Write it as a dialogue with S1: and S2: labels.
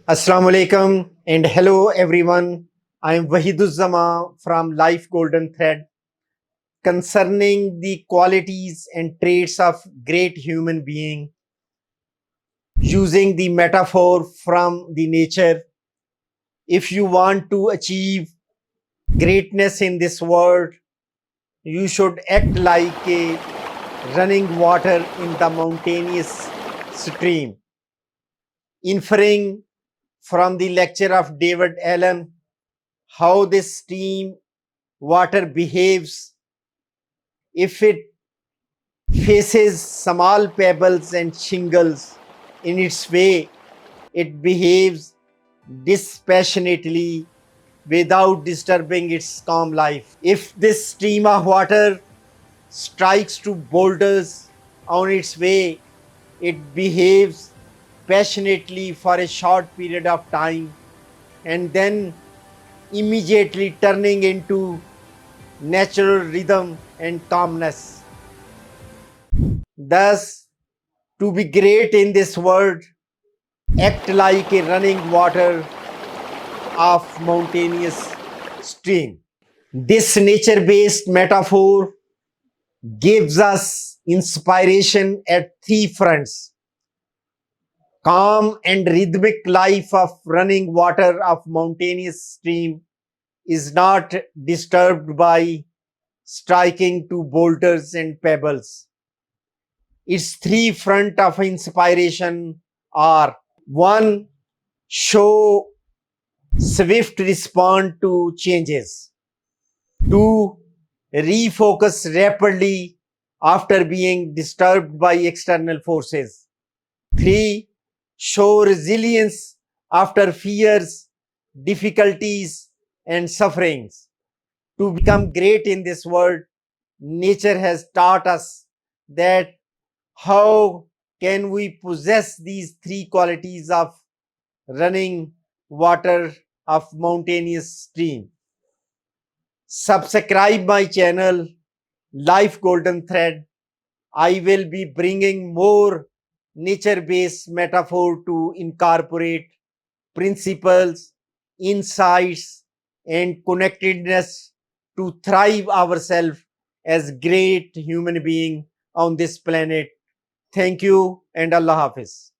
S1: Assalamu alaikum and hello everyone. I am Waheed Uz Zaman from Life Golden Thread concerning the qualities and traits of great human being using the metaphor from the nature. If you want to achieve greatness in this world, you should act like a running water in the mountainous stream. Inferring from the lecture of David Allen, how this stream water behaves if it faces small pebbles and shingles in its way. It behaves dispassionately without disturbing its calm life. If this stream of water strikes to boulders on its way, it behaves passionately for a short period of time and then immediately turning into natural rhythm and calmness. Thus, to be great in this world, act like a running water of mountainous stream. This nature based metaphor gives us inspiration at three fronts: calm and rhythmic life of running water of mountainous stream is not disturbed by striking to boulders and pebbles. Its three front of inspiration are: one, show swift respond to changes; two, refocus rapidly after being disturbed by external forces; three, show resilience after fears, difficulties, and sufferings. To become great in this world, nature has taught us that how can we possess these three qualities of running water of mountainous stream. Subscribe my channel Life Golden Thread. I will be bringing more nature based metaphor to incorporate principles, insights, and connectedness to thrive ourselves as great human being on this planet. Thank you and Allah Hafiz.